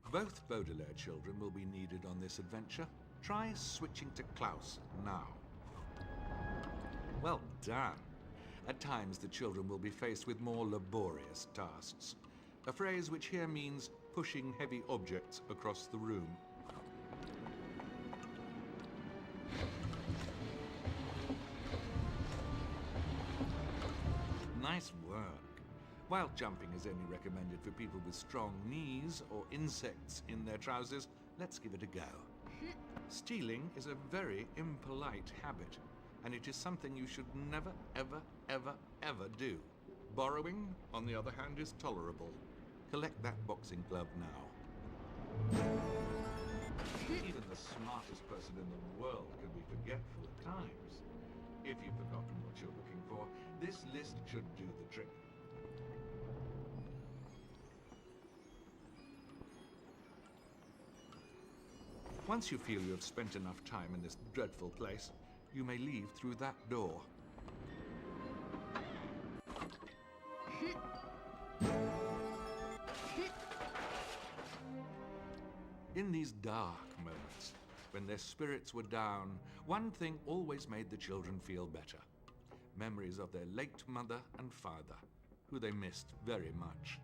Both Baudelaire children will be needed on this adventure. Try switching to Klaus now. Well done. At times, the children will be faced with more laborious tasks. A phrase which here means pushing heavy objects across the room. Nice work. While jumping is only recommended for people with strong knees or insects in their trousers, let's give it a go. Stealing is a very impolite habit, and it is something you should never, ever, ever, ever do. Borrowing, on the other hand, is tolerable. Collect that boxing glove now. Even the smartest person in the world can be forgetful at times. If you've forgotten what you're looking for, this list should do the trick. Once you feel you have spent enough time in this dreadful place, you may leave through that door. In these dark moments, when their spirits were down, one thing always made the children feel better. Memories of their late mother and father, who they missed very much.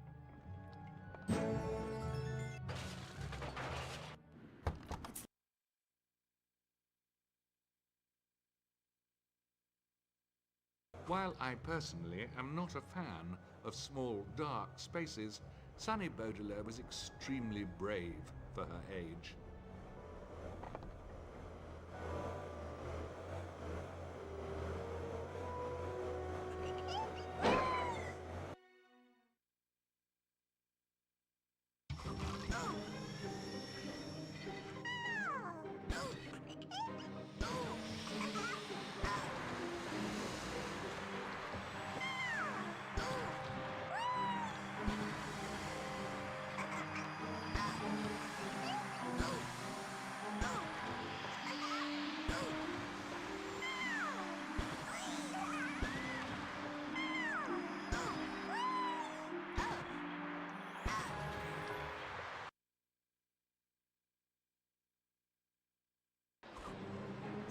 While I personally am not a fan of small, dark spaces, Sunny Baudelaire was extremely brave for her age.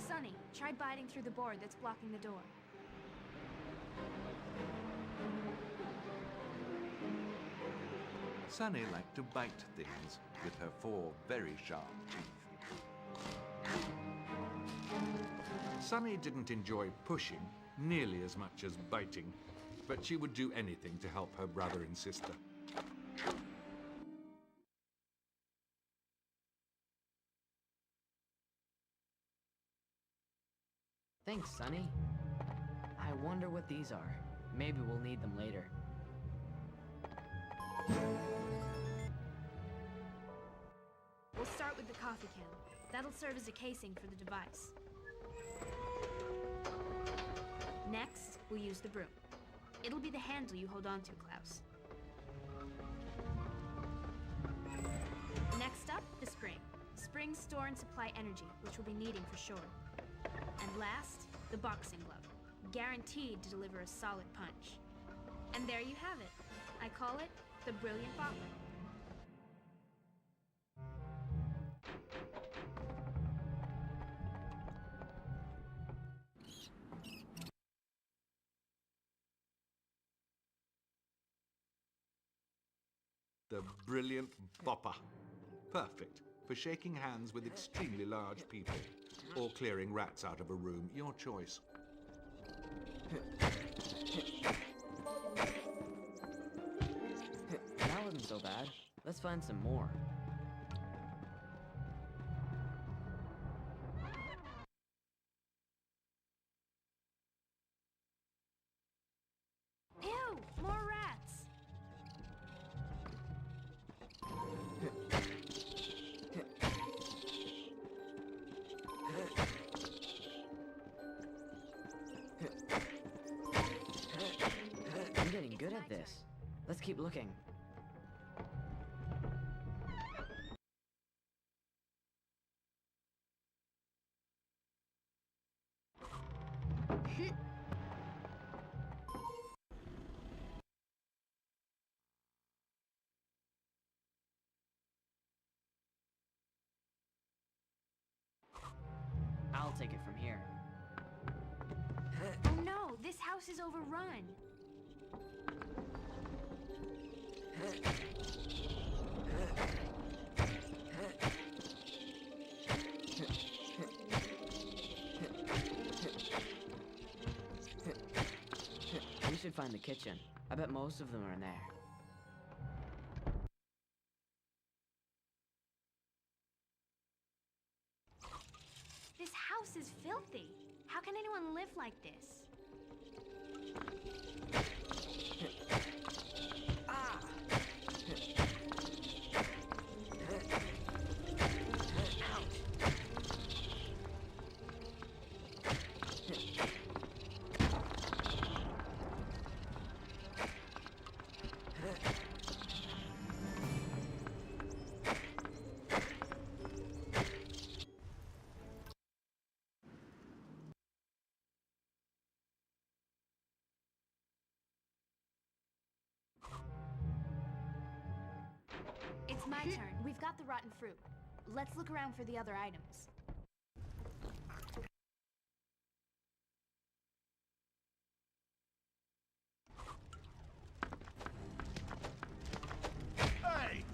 Sunny, try biting through the board that's blocking the door. Sunny liked to bite things with her 4 very sharp teeth. Sunny didn't enjoy pushing nearly as much as biting, but she would do anything to help her brother and sister. Thanks, Sunny. I wonder what these are. Maybe we'll need them later. We'll start with the coffee can. That'll serve as a casing for the device. Next, we'll use the broom. It'll be the handle you hold on to, Klaus. Next up, the spring. Springs store and supply energy, which we'll be needing for sure. And last, the boxing glove, guaranteed to deliver a solid punch. And there you have it. I call it the Brilliant Bopper. The Brilliant Bopper. Perfect for shaking hands with extremely large people or clearing rats out of a room, your choice. That wasn't so bad. Let's find some more. Ew! More rats! I'm getting good at this. Let's keep looking. I'll take it from here. Oh no! This house is overrun! We should find the kitchen. I bet most of them are in there. This house is filthy! How can anyone live like this? Ah! It's my turn. We've got the rotten fruit. Let's look around for the other items. Hey!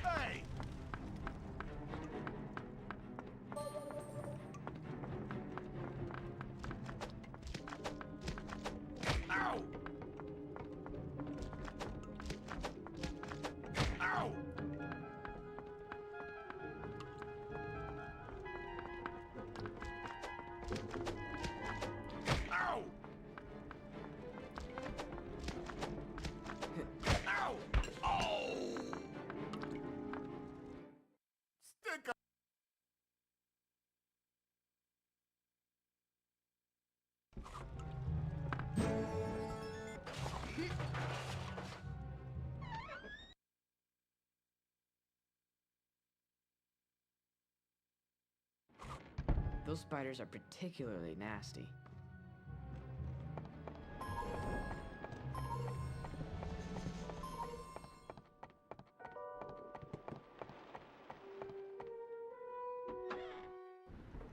Hey! Ow! Ow! Ow! Ow! Oh! Stick up! Those spiders are particularly nasty.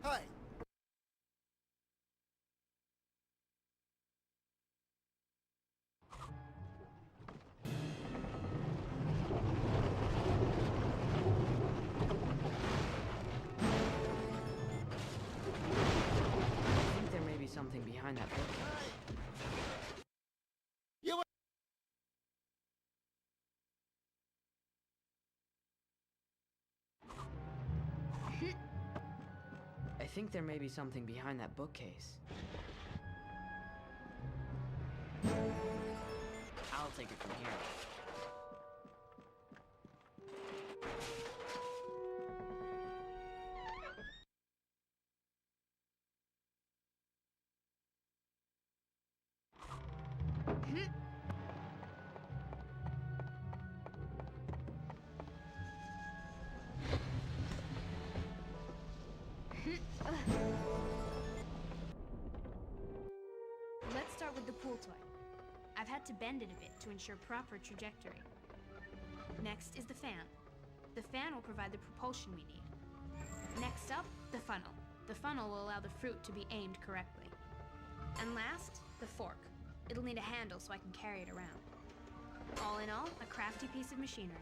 Hey! I think there may be something behind that book. You I think there may be something behind that bookcase. I'll take it from here. Let's start with the pool toy. I've had to bend it a bit to ensure proper trajectory. Next is the fan. The fan will provide the propulsion we need. Next up, the funnel. The funnel will allow the fruit to be aimed correctly. And last, the fork. It'll need a handle so I can carry it around. All in all, a crafty piece of machinery.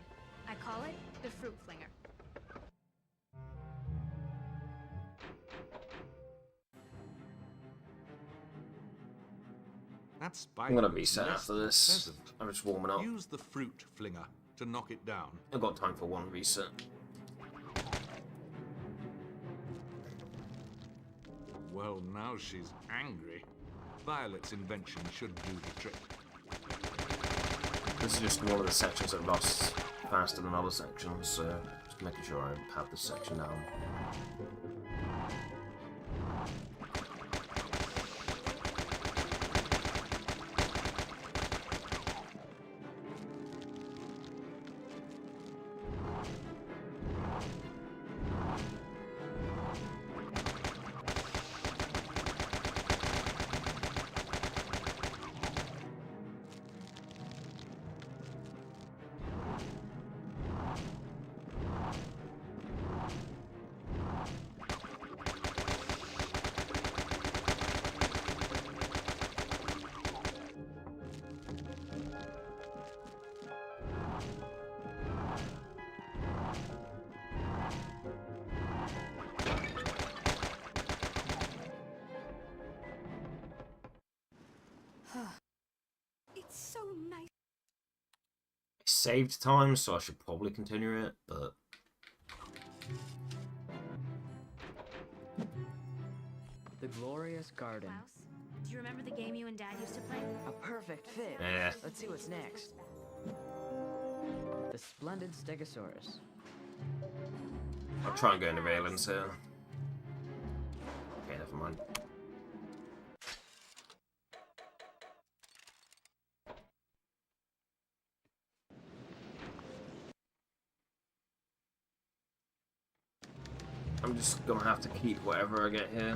I call it the fruit flinger. That I'm gonna spider is reset less after than this. pleasant. I'm just warming up. Use the fruit flinger to knock it down. I've got time for one reset. Well, now she's angry. Violet's invention should do the trick. This is just one of the sections that rusts faster than other sections, so just making sure I have this section down. It's so nice. I saved time, so I should probably continue it, but... The glorious garden. Klaus, do you remember the game you and Dad used to play? A perfect fit. Yeah. Let's see what's next. The splendid Stegosaurus. I'll try and go into railings here. Okay, never mind. I'm just gonna have to keep whatever I get here.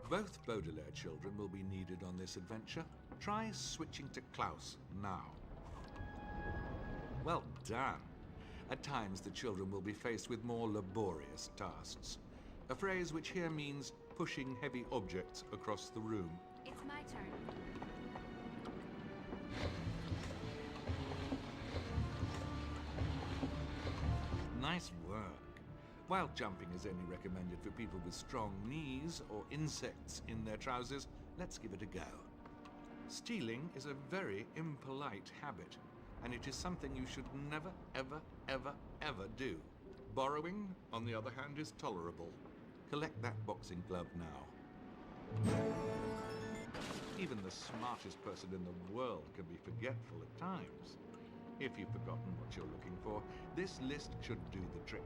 Both Baudelaire children will be needed on this adventure. Try switching to Klaus now. Well done. At times, the children will be faced with more laborious tasks. A phrase which here means pushing heavy objects across the room. It's my turn. Nice work. While jumping is only recommended for people with strong knees or insects in their trousers, let's give it a go. Stealing is a very impolite habit, and it is something you should never, ever, ever, ever do. Borrowing, on the other hand, is tolerable. Collect that boxing glove now. Even the smartest person in the world can be forgetful at times. If you've forgotten what you're looking for, this list should do the trick.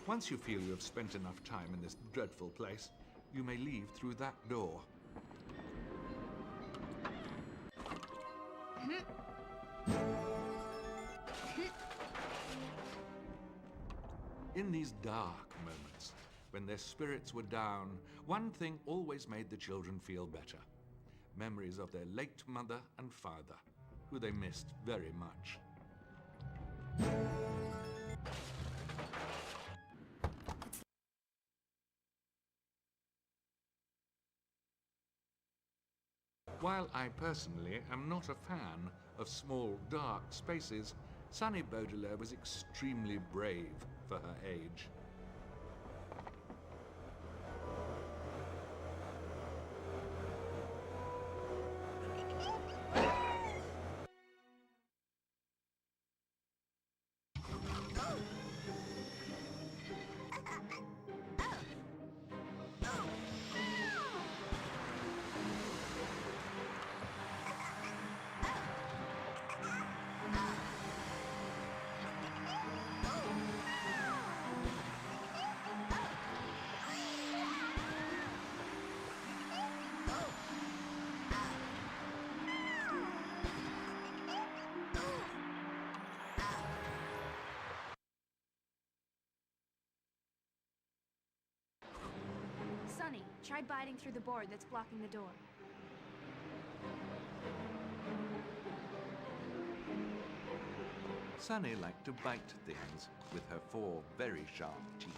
Once you feel you have spent enough time in this dreadful place, you may leave through that door. In these dark moments, when their spirits were down, one thing always made the children feel better. Memories of their late mother and father, who they missed very much. While I personally am not a fan of small, dark spaces, Sunny Baudelaire was extremely brave for her age. Sunny, try biting through the board that's blocking the door. Sunny liked to bite things with her 4 very sharp teeth.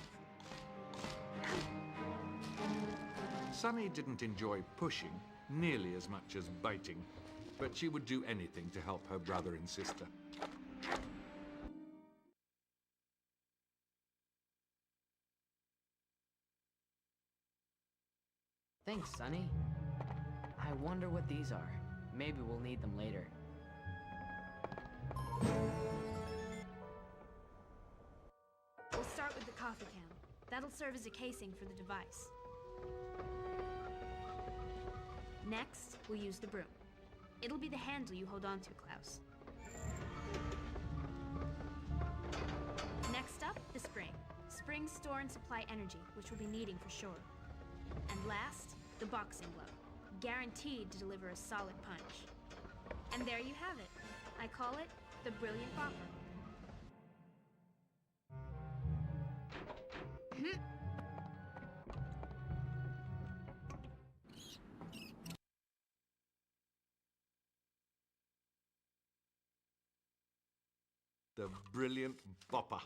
Sunny didn't enjoy pushing, nearly as much as biting, but she would do anything to help her brother and sister. Thanks, Sonny. I wonder what these are. Maybe we'll need them later. We'll start with the coffee can. That'll serve as a casing for the device. Next, we'll use the broom. It'll be the handle you hold on to, Klaus. Next up, the spring. Springs store and supply energy, which we'll be needing for sure. And last, the boxing glove. Guaranteed to deliver a solid punch. And there you have it. I call it the Brilliant Bopper. The Brilliant Bopper.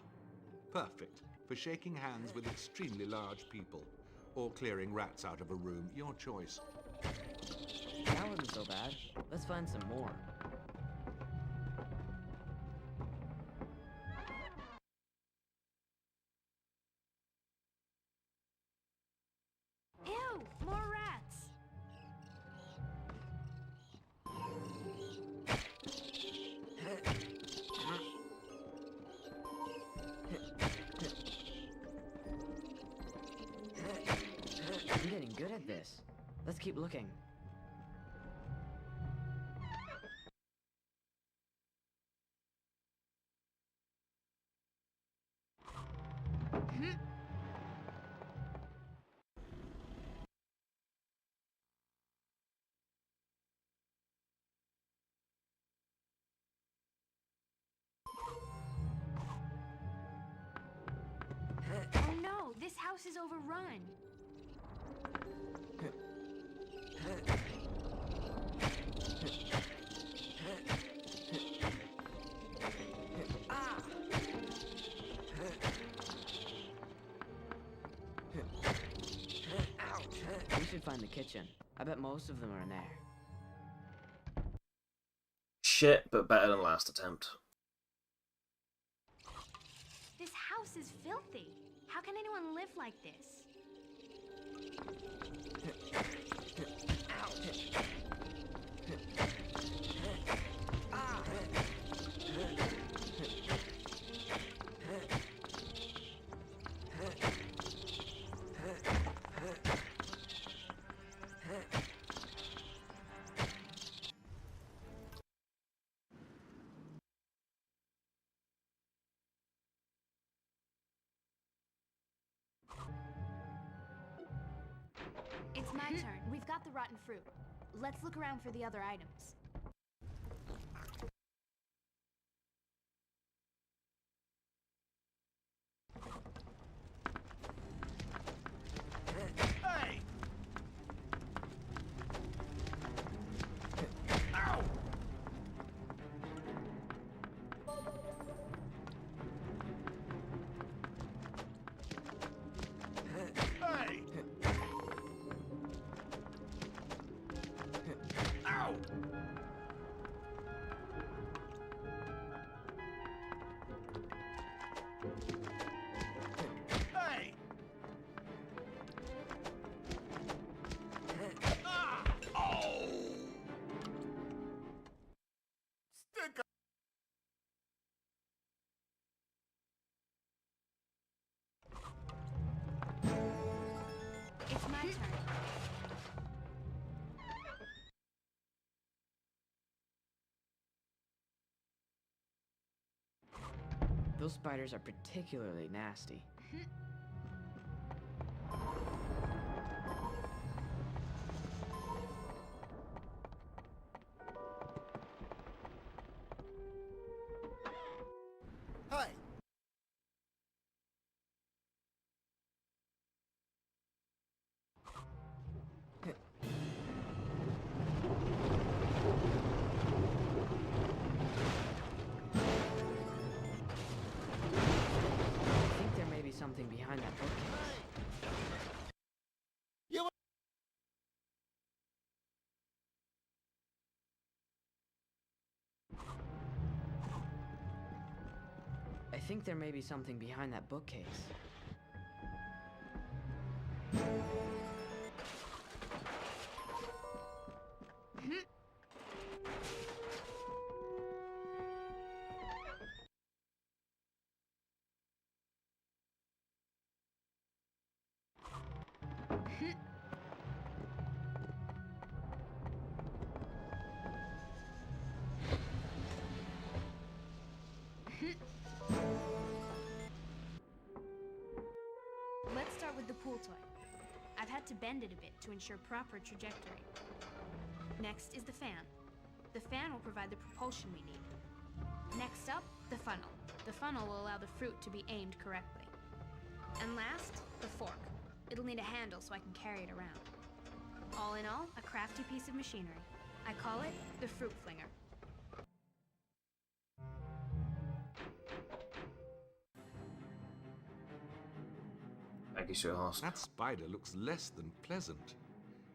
Perfect for shaking hands with extremely large people, or clearing rats out of a room, your choice. That wasn't so bad. Let's find some more. Ew! More rats! I'm getting good at this. Let's keep looking. Oh no! This house is overrun! We should find the kitchen. I bet most of them are in there. Shit, but better than last attempt. This house is filthy. How can anyone live like this? It's my turn. We've got the rotten fruit. Let's look around for the other items. Hey! Ow! Hey! Ow! Hey! Ah! Oh! Stick up! It's my turn. Those spiders are particularly nasty. Hey! I think there may be something behind that bookcase. think there may be something behind that bookcase. Let's start with the pool toy. I've had to bend it a bit to ensure proper trajectory. Next is the fan. The fan will provide the propulsion we need. Next up, the funnel. The funnel will allow the fruit to be aimed correctly. And last, the fork. It'll need a handle so I can carry it around. All in all, a crafty piece of machinery. I call it the fruit flinger. Thank you, sweetheart. That spider looks less than pleasant.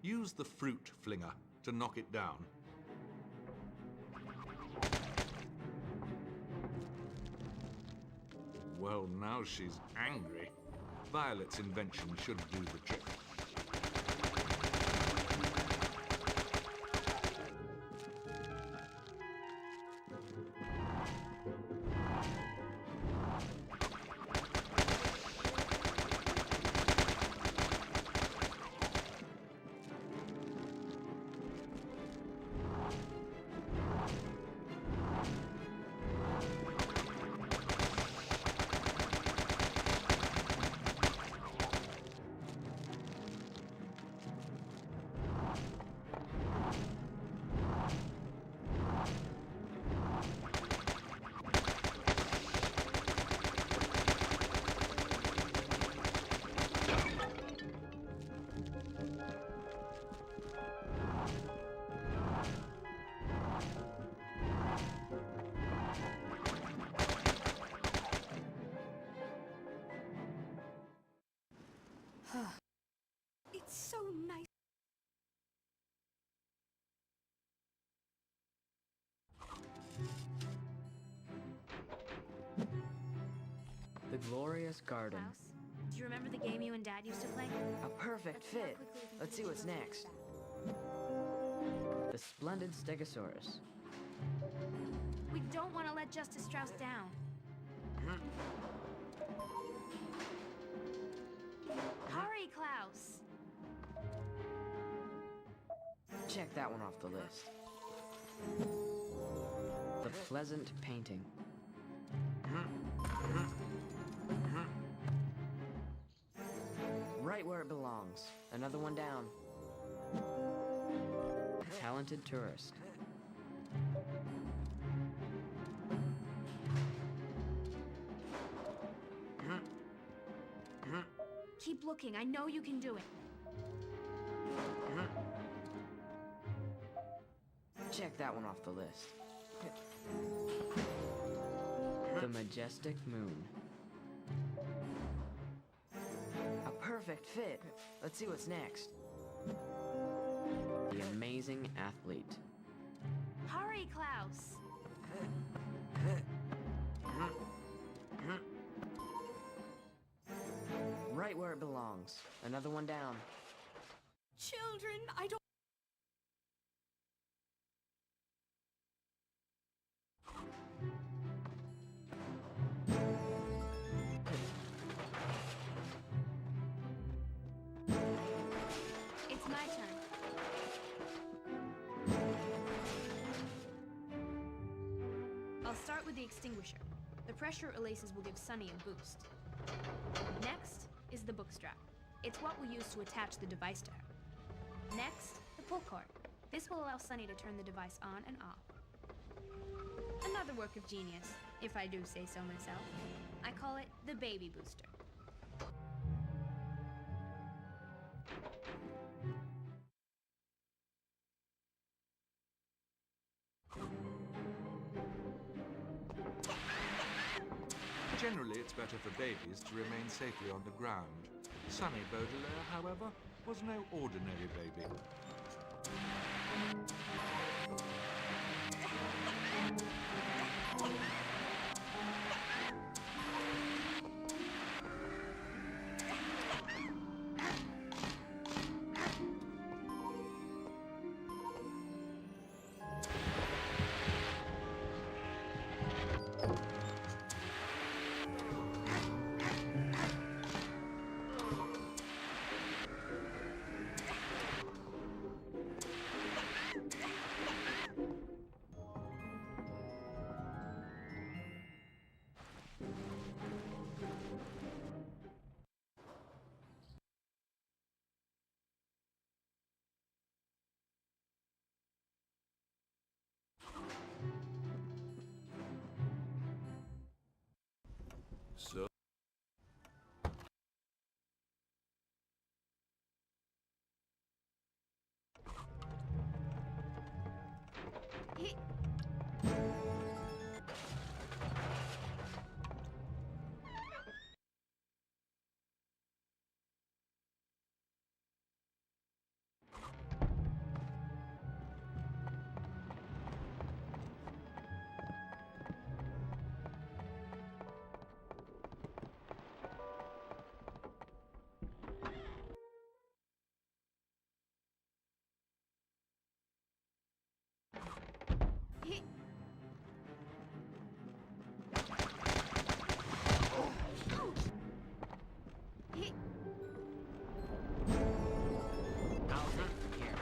Use the fruit flinger to knock it down. Well, now she's angry. Violet's invention should do the trick. It's so nice. The glorious garden. Klaus, do you remember the game you and Dad used to play? A perfect fit. Let's see what's next. The splendid Stegosaurus. We don't want to let Justice Strauss down. Hurry, Klaus! Check that one off the list. The pleasant painting. Right where it belongs. Another one down. Talented tourist. Keep looking. I know you can do it. Check that one off the list. The majestic moon. A perfect fit. Let's see what's next. The amazing athlete. Hurry, Klaus! Right where it belongs. Another one down. Children, I don't... It's my turn. I'll start with the extinguisher. The pressure it releases will give Sunny a boost. Next is the book strap. It's what we'll use to attach the device to her. Next, the pull cord. This will allow Sunny to turn the device on and off. Another work of genius, if I do say so myself. I call it the baby booster. Generally, it's better for babies to remain safely on the ground. Sunny Baudelaire, however, was no ordinary baby. I'll take it from here.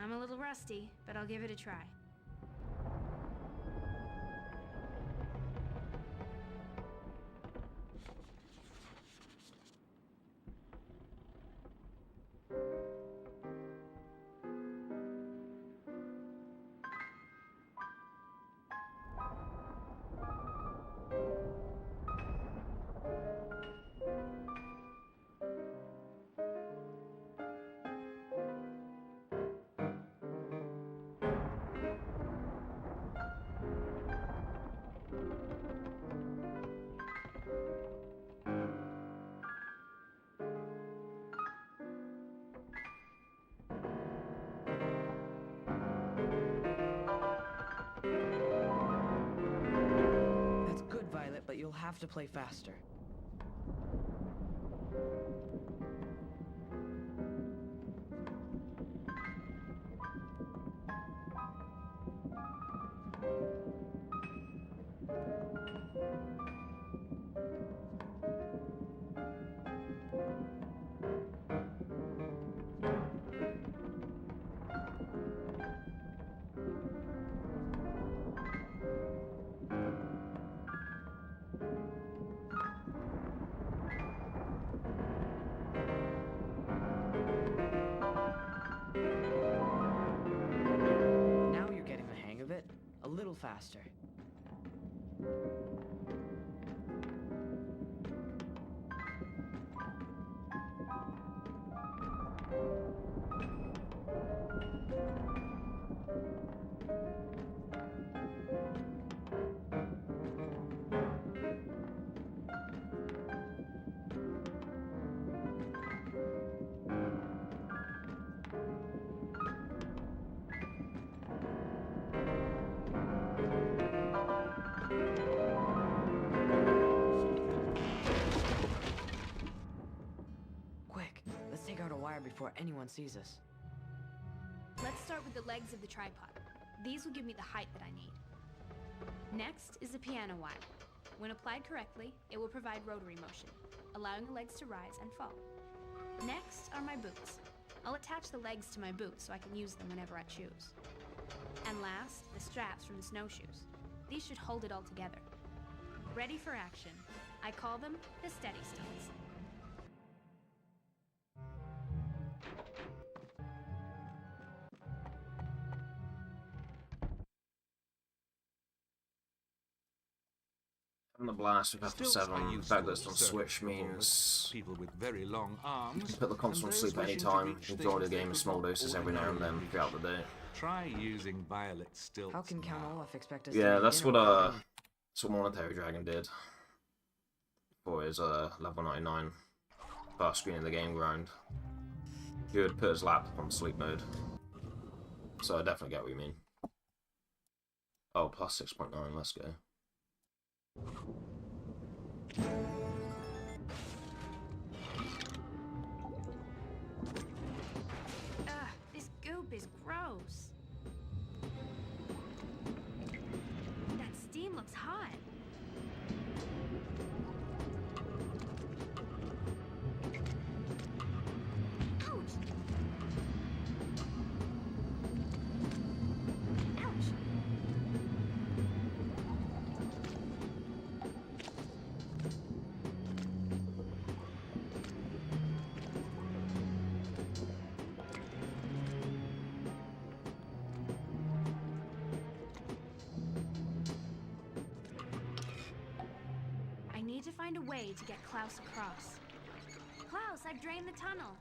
I'm a little rusty, but I'll give it a try. That's good, Violet, but you'll have to play faster. Now you're getting the hang of it. A little faster. Quick, let's take out a wire before anyone sees us. Let's start with the legs of the tripod. These will give me the height that I need. Next is the piano wire. When applied correctly, it will provide rotary motion, allowing the legs to rise and fall. Next are my boots. I'll attach the legs to my boots so I can use them whenever I choose. And last, the straps from the snowshoes. These should hold it all together. Ready for action. I call them the steady stilts. Having a blast with Stilts F7, are the useful fact that it's on for Switch certain performers, means people with very long arms, you can put the console and to sleep those wishing to anytime, reach enjoy the things they game in could small not doses every now and then ordinarily throughout the day. Try using Violet stilts. How can Count now. Olaf expect us Yeah, to that's begin what without him? that's what Monetary Dragon did for his level 99 first screen in the game grind. He would put his laptop on sleep mode. So I definitely get what you mean. Oh, plus 6.9, let's go. Ugh, this goop is gross. That steam looks hot. Ouch! Ouch! find a way to get Klaus across. Klaus, I've drained the tunnel.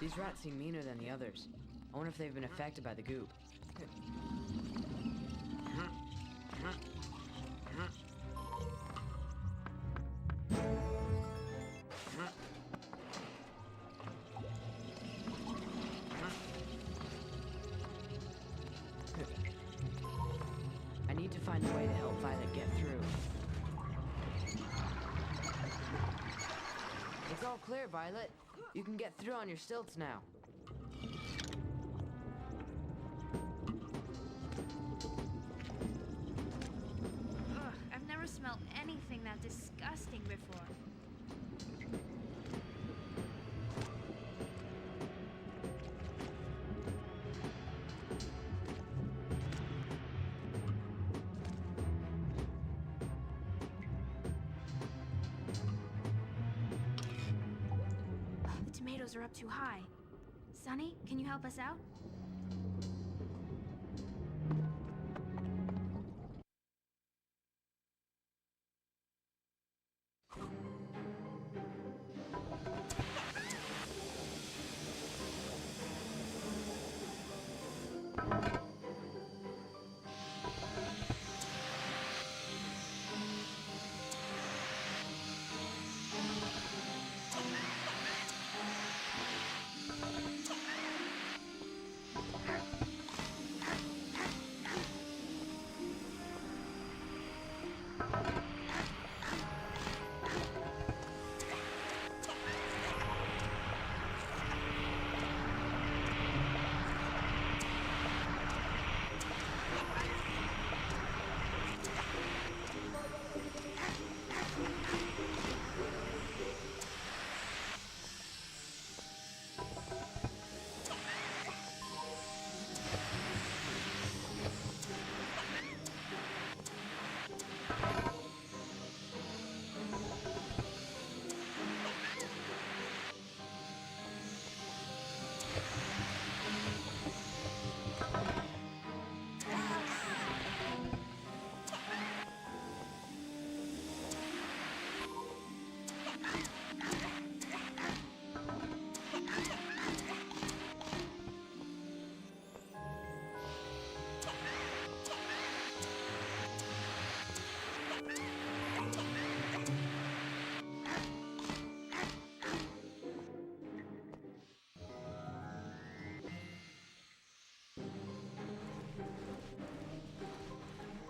These rats seem meaner than the others. I wonder if they've been affected by the goop. I need to find a way to help Violet get through. It's all clear, Violet. You can get through on your stilts now. Ugh, I've never smelled anything that disgusting before. The tomatoes are up too high. Sonny, can you help us out?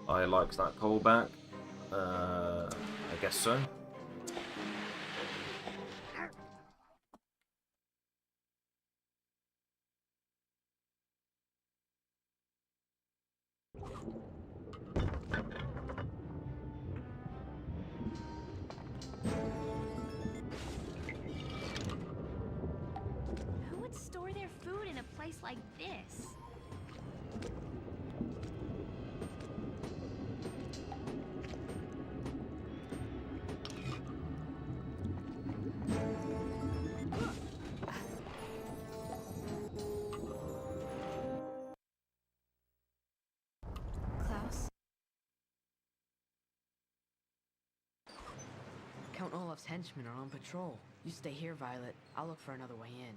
I liked that callback. I guess so. Who would store their food in a place like this? Klaus? Count Olaf's henchmen are on patrol. You stay here, Violet. I'll look for another way in.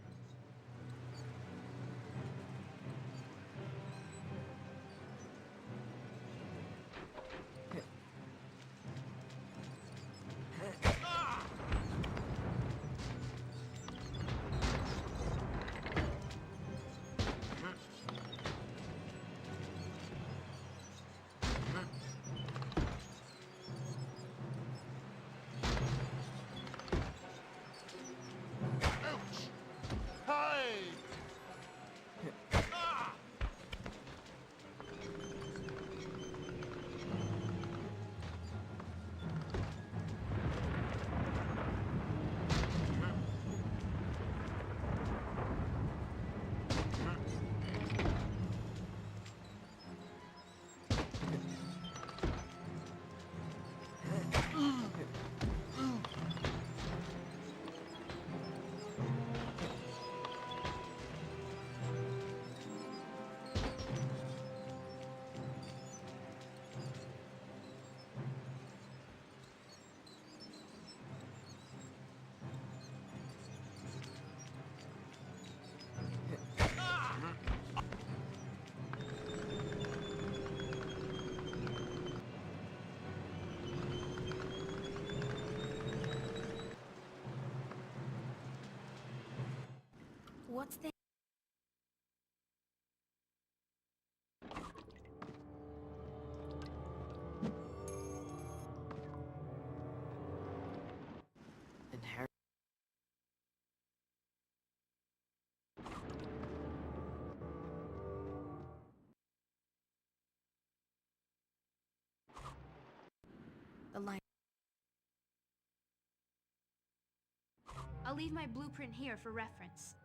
I'll leave my blueprint here for reference.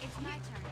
It's my turn.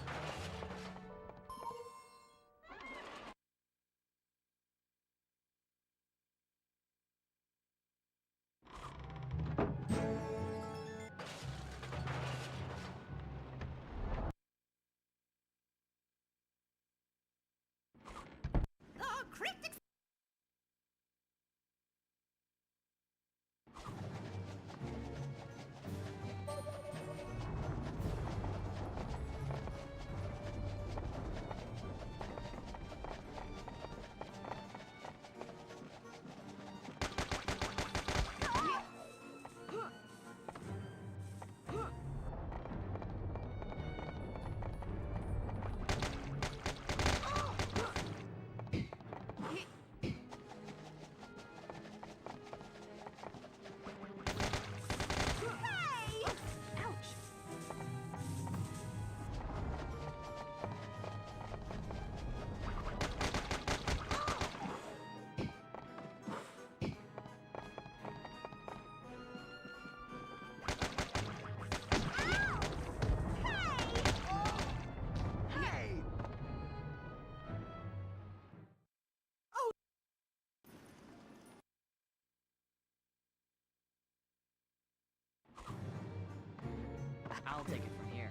I'll take it from here.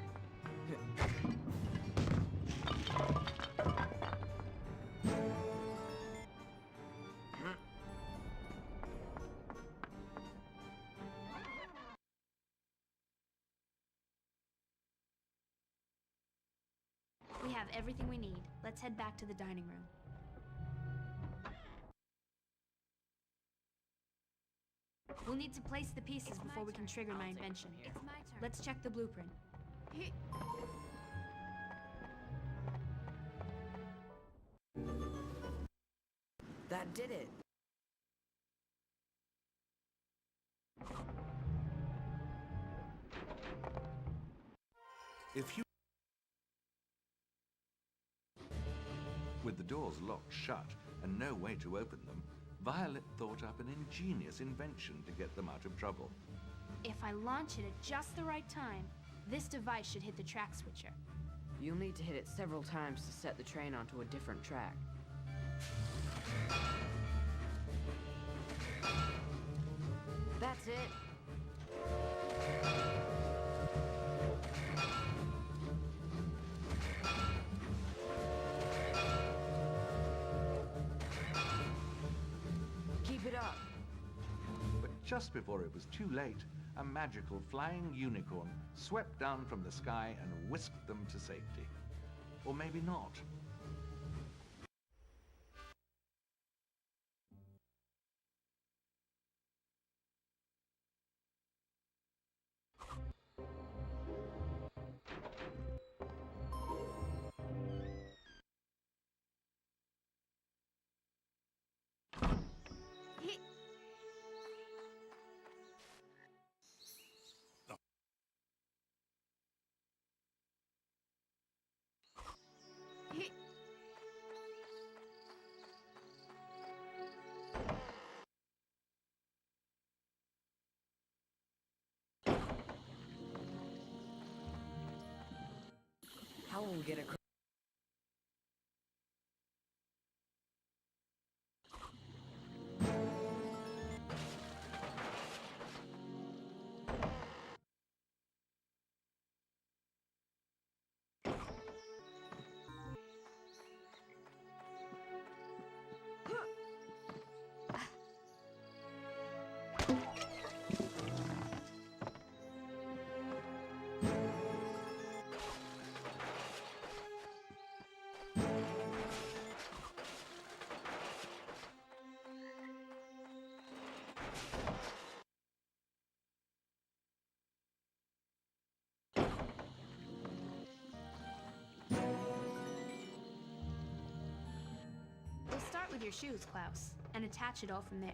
We have everything we need. Let's head back to the dining room. We'll need to place the pieces before we can trigger my invention. It's my turn. Let's check the blueprint. That did it. If you... With the doors locked shut and no way to open them, Violet thought up an ingenious invention to get them out of trouble. If I launch it at just the right time, this device should hit the track switcher. You'll need to hit it several times to set the train onto a different track. That's it. Keep it up. But just before it was too late, a magical flying unicorn swept down from the sky and whisked them to safety. Or maybe not. How will we get across? We'll start with your shoes, Klaus, and attach it all from there.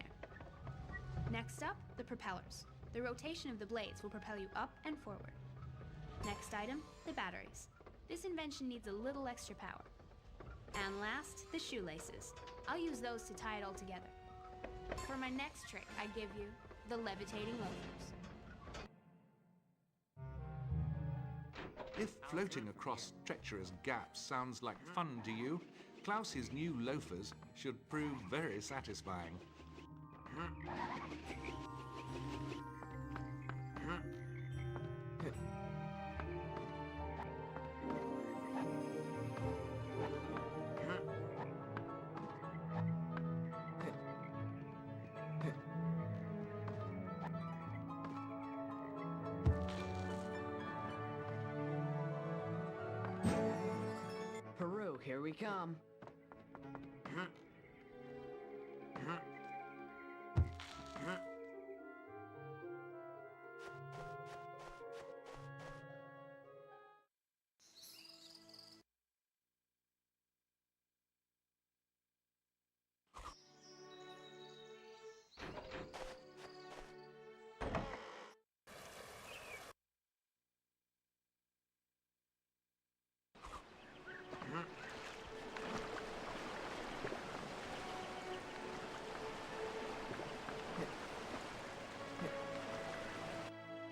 Next up, the propellers. The rotation of the blades will propel you up and forward. Next item, the batteries. This invention needs a little extra power. And last, the shoelaces. I'll use those to tie it all together. For my next trick, I give you the levitating loafers. If floating across treacherous gaps sounds like fun to you, Klaus's new loafers should prove very satisfying. Peru, here we come.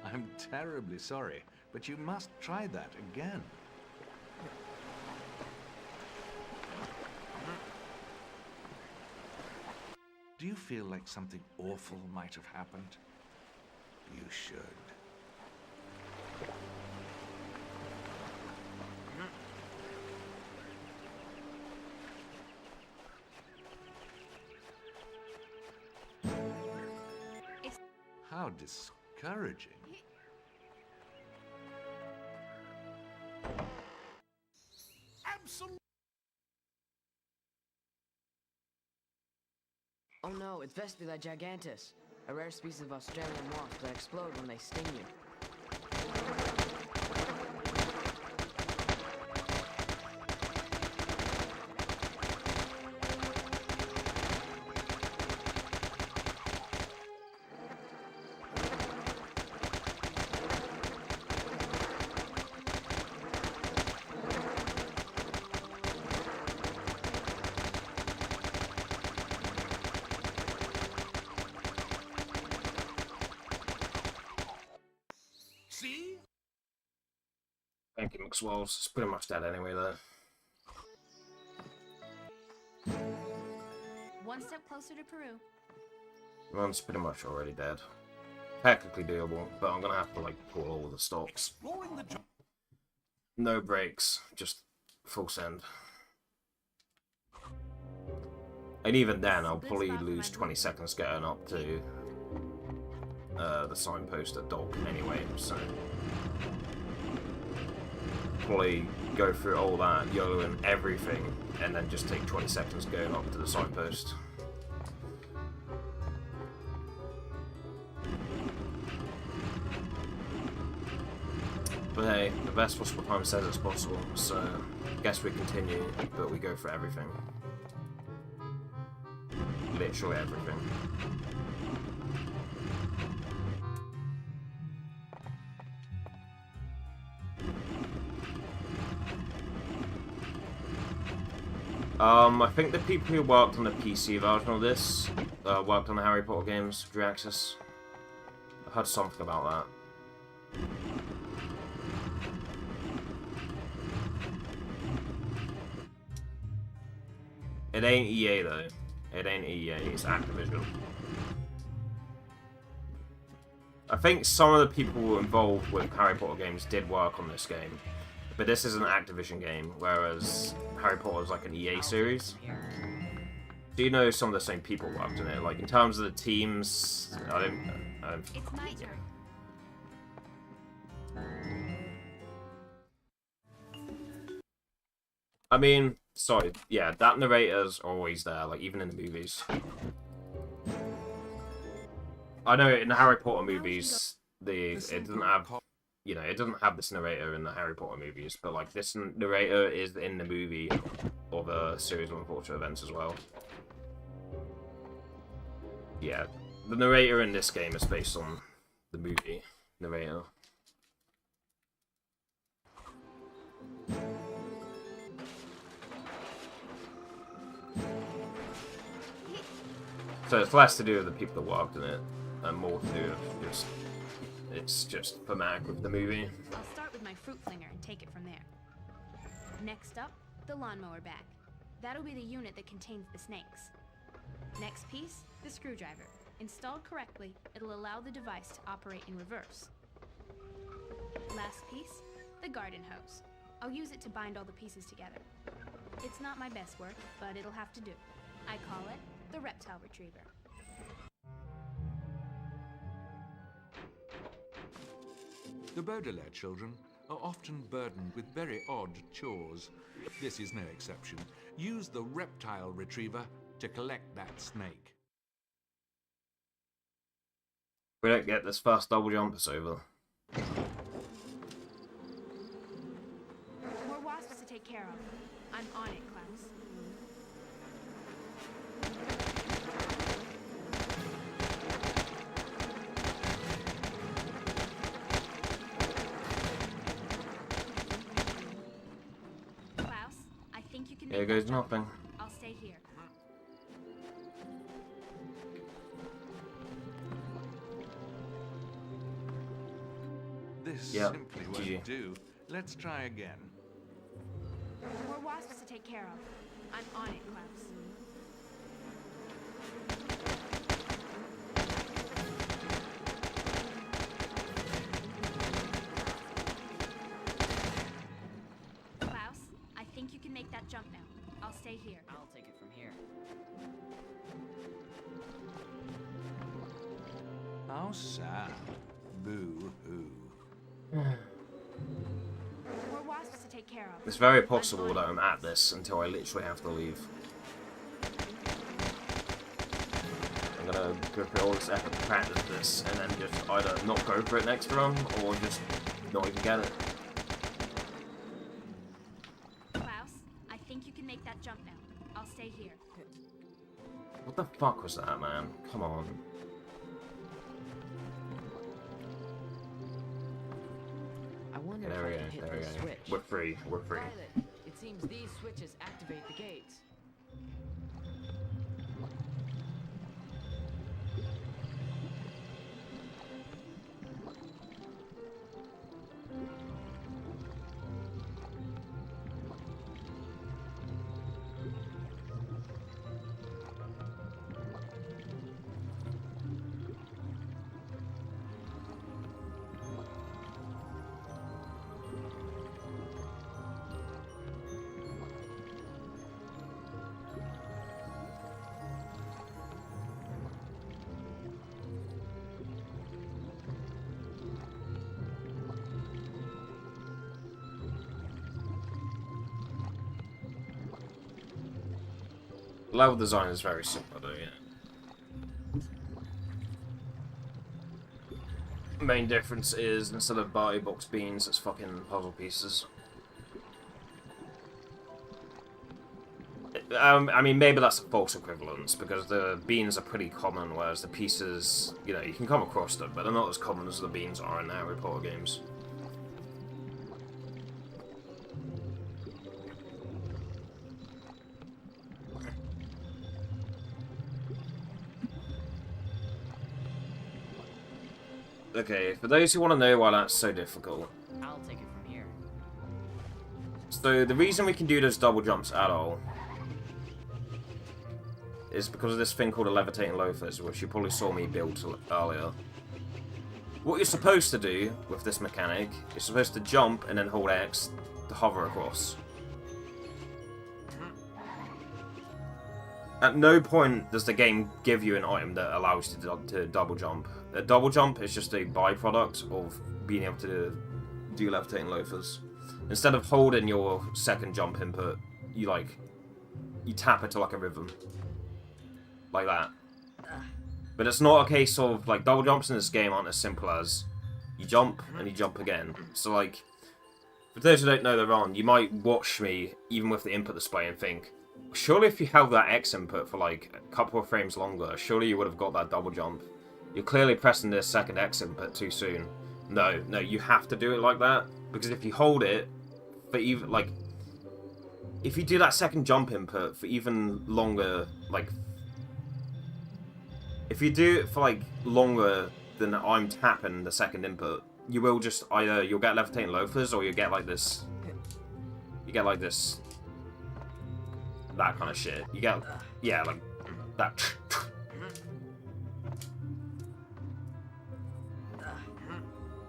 I'm terribly sorry, but you must try that again. Do you feel like something awful might have happened? You should. How discouraging. Absolutely. Oh no, it's Vespula gigantus, a rare species of Australian wasp that explode when they sting you. See? Thank you, McSwells. It's pretty much dead anyway, though. One step closer to Peru. One's pretty much already dead. Technically doable, but I'm gonna have to, like, pull all the stops. Exploring the jungle. No breaks, just full send. And even then, I'll probably lose 20 seconds getting up to the signpost at Dock anyway, so probably go through all that, YOLO and everything, and then just take 20 seconds going up to the signpost. But hey, the best possible time says it's possible, so I guess we continue, but we go for everything. Literally everything. I think the people who worked on the PC version of this worked on the Harry Potter games, Free Access. I heard something about that. It ain't EA though. It ain't EA, it's Activision. I think some of the people involved with Harry Potter games did work on this game. But this is an Activision game, whereas Harry Potter is like an EA series. Do you know some of the same people worked in it? Like, in terms of the teams, I don't It's my turn. I mean, sorry, yeah, that narrator's always there, like, even in the movies. I know in the Harry Potter movies, it doesn't have, you know, it doesn't have this narrator in the Harry Potter movies, but, like, this narrator is in the movie of a series of unfortunate events as well. Yeah, the narrator in this game is based on the movie narrator. So it's less to do with the people that worked in it, and more to do with just... It's just thematic with the movie. I'll start with my fruit flinger and take it from there. Next up, the lawnmower bag. That'll be the unit that contains the snakes. Next piece, the screwdriver. Installed correctly, it'll allow the device to operate in reverse. Last piece, the garden hose. I'll use it to bind all the pieces together. It's not my best work, but it'll have to do. I call it the reptile retriever. The Baudelaire children are often burdened with very odd chores. This is no exception. Use the reptile retriever to collect that snake. We don't get this first double jump, it's over. More wasps to take care of. I'm on it, Klaus. Klaus, I think you can make Here that goes jump. nothing. I'll stay here. This Yep, simply GG. won't do. Let's try again. More wasps to take care of. I'm on it, Klaus. Klaus, I think you can make that jump now. I'll stay here. I'll take it from here. How sad. Boo-hoo. More wasps to take care of. It's very possible that I'm at this until I literally have to leave. I'm gonna go through all this effort to practice this, and then just either not go for it next run, or just not even get it. Klaus, I think you can make that jump now. I'll stay here. What the fuck was that, man? Come on. I wonder There we if I go, can hit there we this go. switch. We're free, we're free. Violet, it seems these switches activate the gates. Level design is very simple, though, yeah. Main difference is instead of Barty box beans, it's fucking puzzle pieces. I mean, maybe that's a false equivalence, because the beans are pretty common, whereas the pieces, you know, you can come across them, but they're not as common as the beans are in the Harry Potter games. Okay, for those who want to know why that's so difficult. I'll take it from here. So the reason we can do those double jumps at all is because of this thing called a levitating loafers, which you probably saw me build earlier. What you're supposed to do with this mechanic, you're supposed to jump and then hold X to hover across. At no point does the game give you an item that allows you to double jump. A double jump is just a byproduct of being able to do levitating loafers. Instead of holding your second jump input, you tap it to like a rhythm. Like that. But it's not a case of, like, double jumps in this game aren't as simple as you jump and you jump again. So, like, for those who don't know they're on, you might watch me, even with the input display, and think, surely if you held that X input for, like, a couple of frames longer, surely you would have got that double jump. You're clearly pressing this second X input too soon. No, you have to do it like that, because if you hold it for even, like, if you do that second jump input for even longer, like, if you do it for like longer than I'm tapping the second input, you will just either you'll get levitating loafers or you get like this. You get like this. That kind of shit. You get, yeah, like that.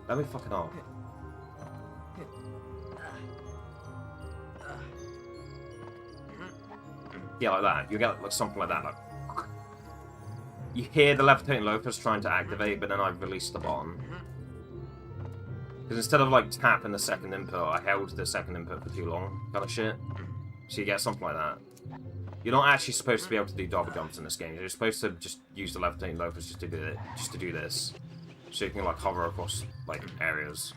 Let me fucking off. Yeah, like that. You get like something like that. Like, you hear the levitating loafers trying to activate, but then I released the button. Because instead of like tapping the second input, I held the second input for too long, kind of shit. So you get something like that. You're not actually supposed to be able to do double jumps in this game. You're supposed to just use the levitating loafers just to do it, just to do this, so you can like hover across like areas.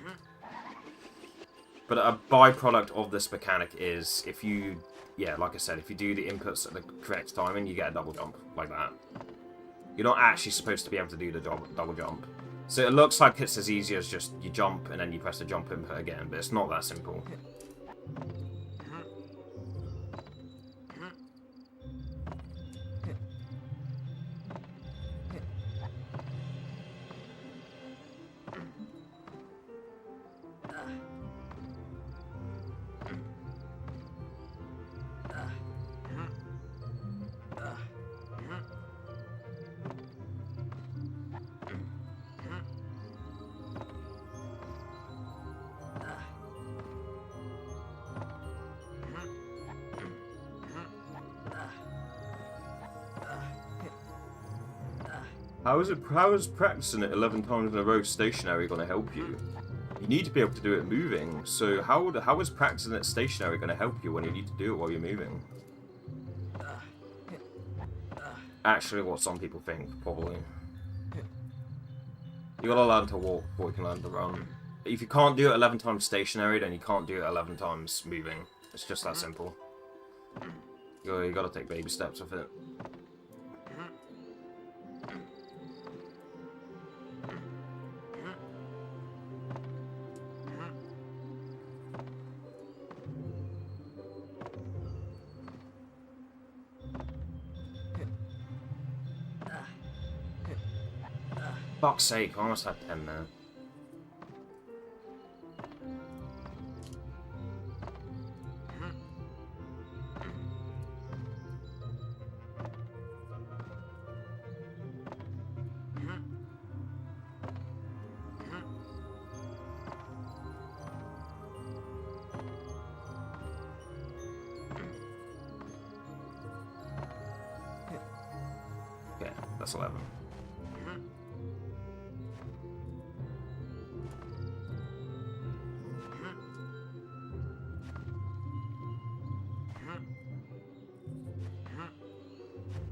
But a byproduct of this mechanic is if you, yeah, like I said, if you do the inputs at the correct timing, you get a double jump like that. You're not actually supposed to be able to do the double jump. So it looks like it's as easy as just you jump and then you press the jump input again, but it's not that simple. How is practicing it 11 times in a row stationary going to help you? You need to be able to do it moving, so how is practicing it stationary going to help you when you need to do it while you're moving? Actually, what some people think, probably. You gotta learn to walk before you can learn to run. If you can't do it 11 times stationary, then you can't do it 11 times moving. It's just that simple. You gotta take baby steps with it. Fuck's sake, I almost had 10 there. Okay, that's 11.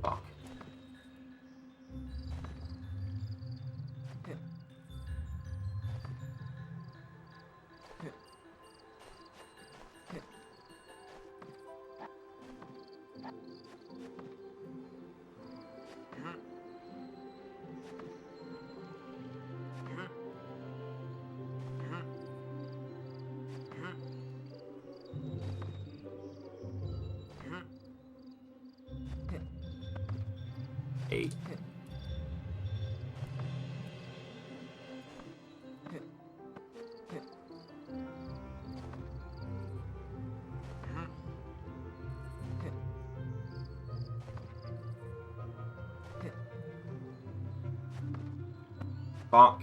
Fuck. Eight. Fuck.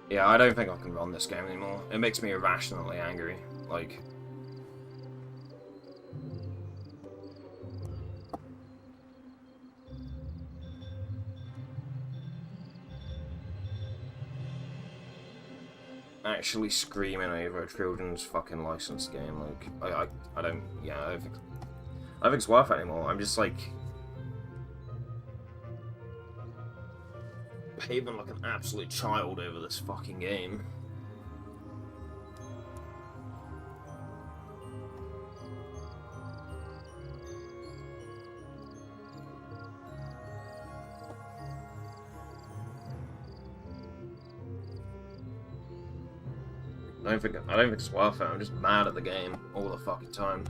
Yeah, I don't think I can run this game anymore. It makes me irrationally angry. Like... actually screaming over a children's fucking licensed game, like, I don't, yeah, I don't think it's worth it anymore. I'm just, like, behaving like an absolute child over this fucking game. I don't think it's worth it. I'm just mad at the game all the fucking time.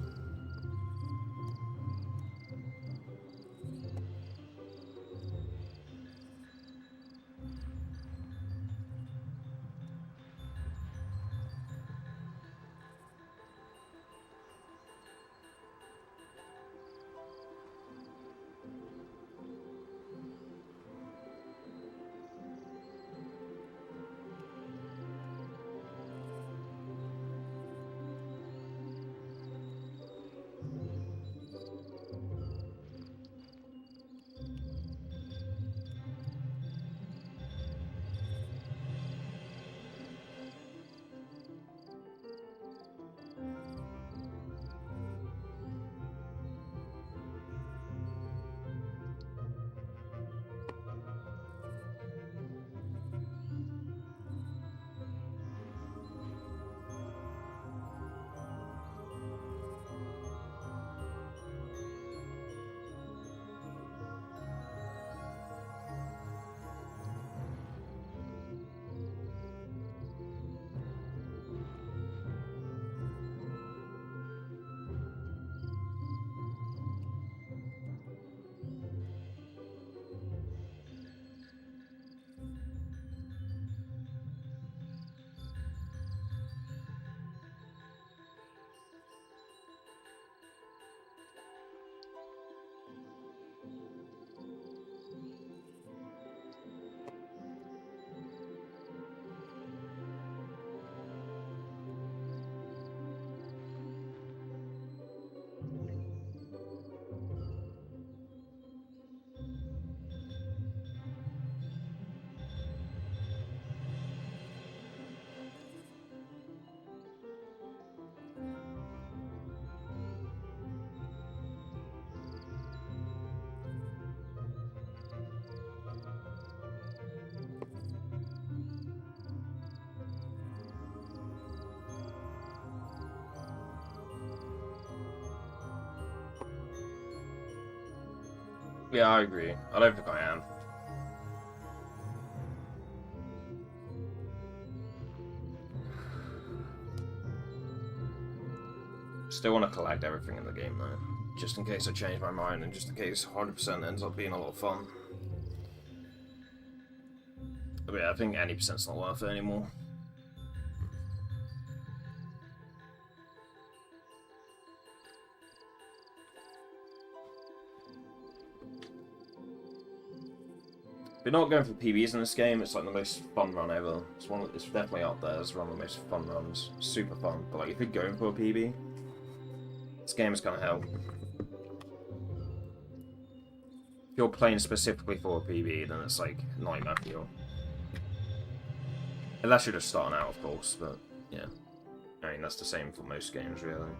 Yeah, I agree. I don't think I am. Still want to collect everything in the game, though. Just in case I change my mind, and just in case 100% ends up being a lot of fun. But yeah, I think any percent's not worth it anymore. If you're not going for PBs in this game, it's like the most fun run ever. It's definitely up there as one of the most fun runs. Super fun. But like, if you're going for a PB, this game is kind of hell. If you're playing specifically for a PB, then it's like nightmare for you. Unless you're just starting out, of course, but yeah. I mean, that's the same for most games, really.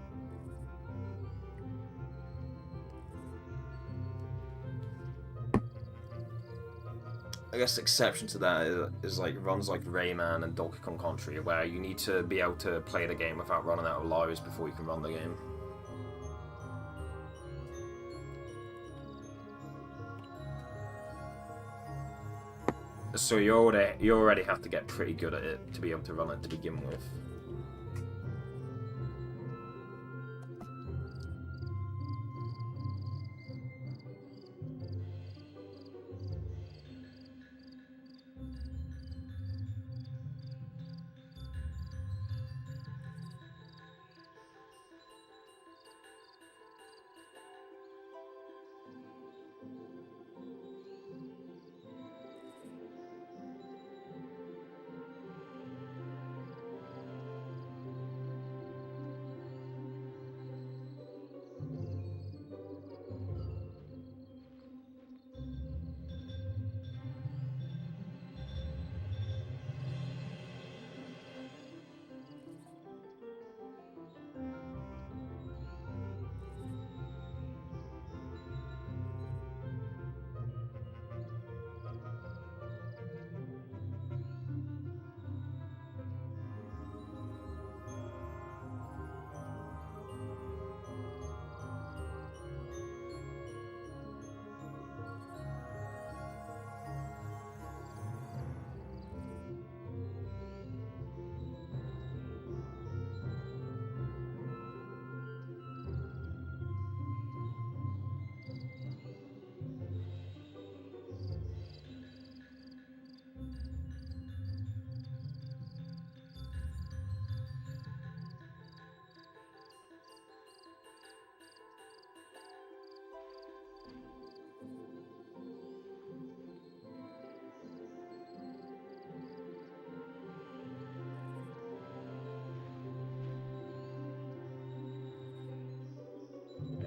I guess the exception to that is like runs like Rayman and Donkey Kong Country, where you need to be able to play the game without running out of lives before you can run the game. So you already have to get pretty good at it to be able to run it to begin with.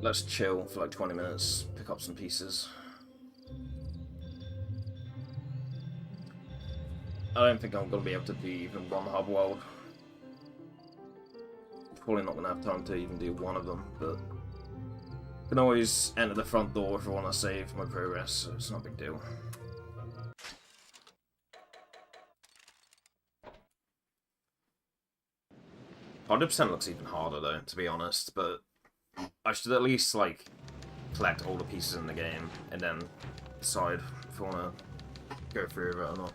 let's chill for like 20 minutes, pick up some pieces. I don't think I'm going to be able to do even one hub world. Probably not going to have time to even do one of them, but I can always enter the front door if I want to save my progress, so it's not a big deal. %% looks even harder though, to be honest, but I should at least, like, collect all the pieces in the game, and then decide if I want to go through with it or not.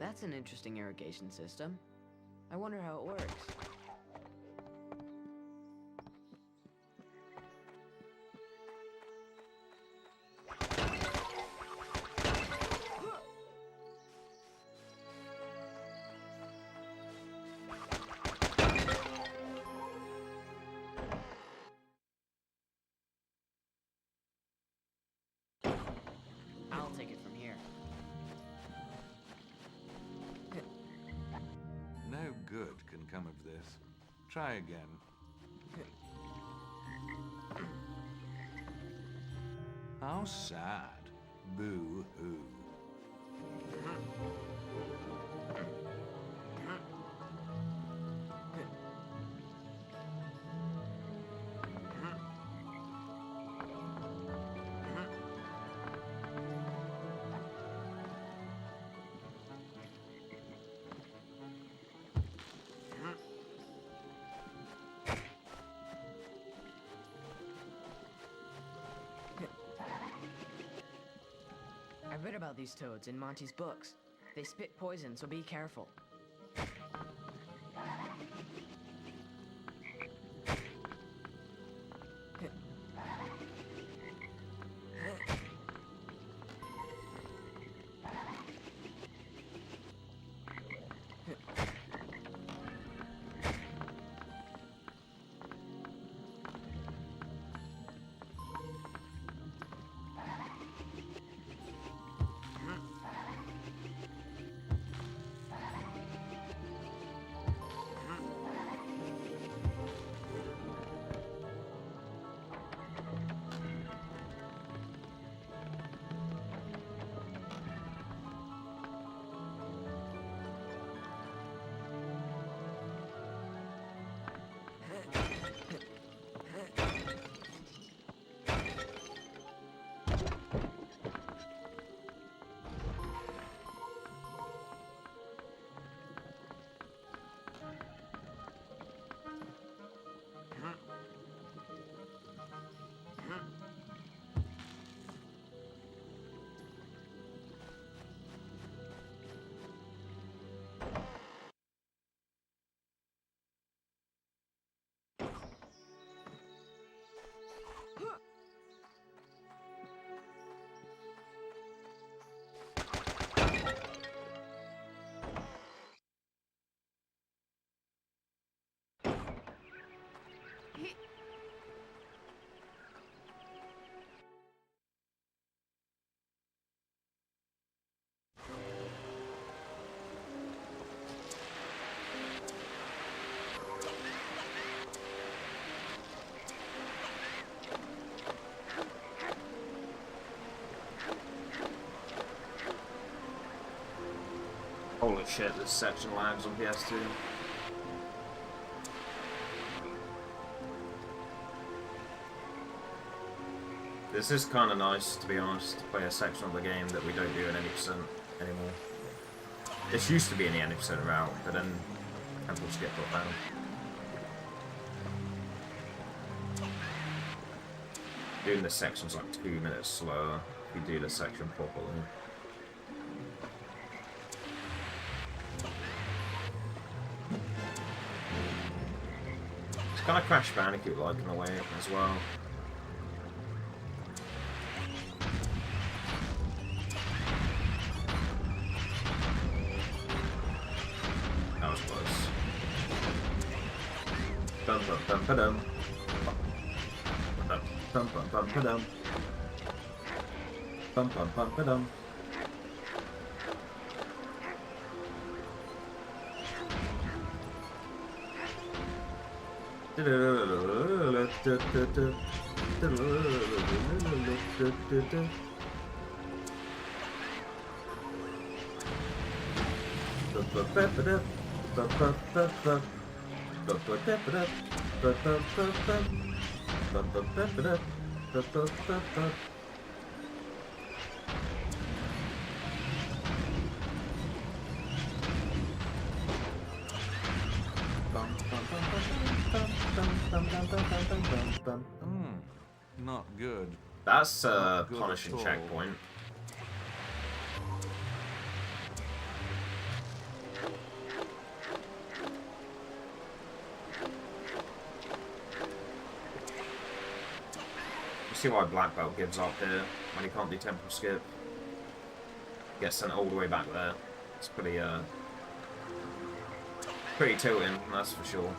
That's an interesting irrigation system. I wonder how it works. I'll take it from here. No good can come of this. Try again. How sad. Boo-hoo. I read about these toads in Monty's books. They spit poison, so be careful. Holy shit, this section lags on PS2. This is kind of nice, to be honest, to play a section of the game that we don't do in any % anymore. This used to be in the 80% route, but then temples get brought down. Doing this section's like 2 minutes slower if you do this section properly. It's kind of Crash Bandicoot-like in a way as well. That was close. Bum bum bum ba-dum. Bum bum bum ba-dum. Bum bum bum ba-dum. Not good. That's a Not good punishing at all. checkpoint. You see why Black Belt gives up here when he can't do temple skip. Gets sent all the way back there. It's pretty tilting, that's for sure.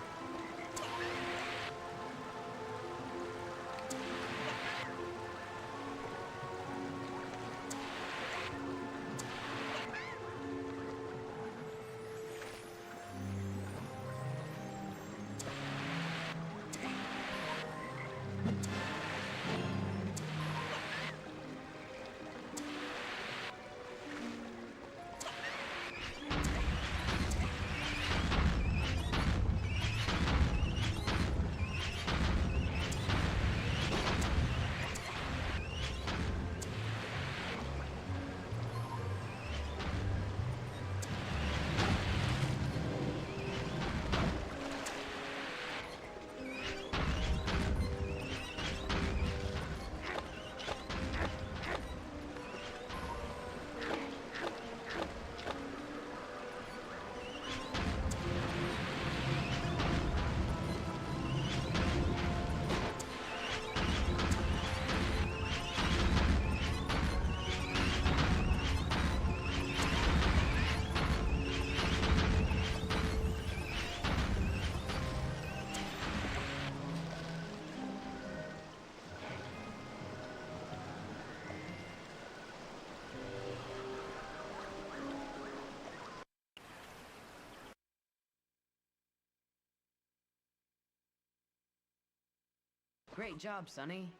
Great job, Sonny.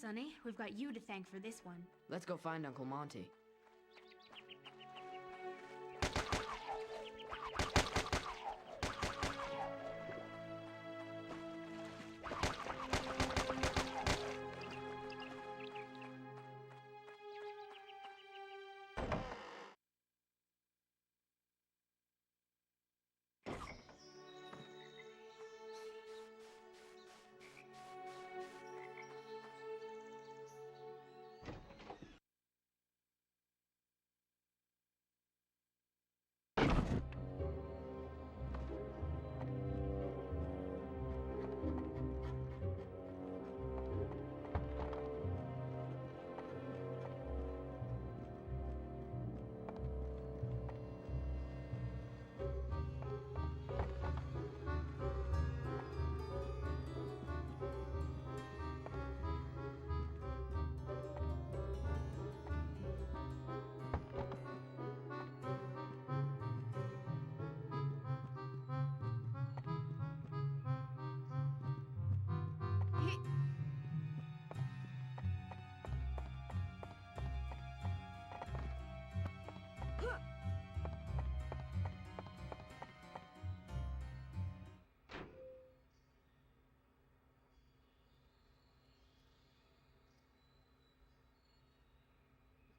Sonny, we've got you to thank for this one. Let's go find Uncle Monty.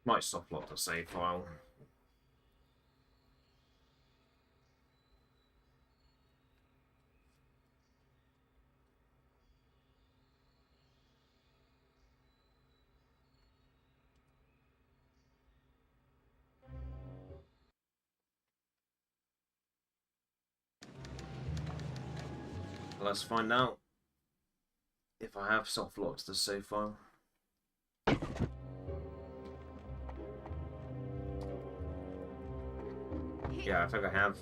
Might soft lock the save file. Let's find out if I have soft locked the save file. Yeah, I think I have.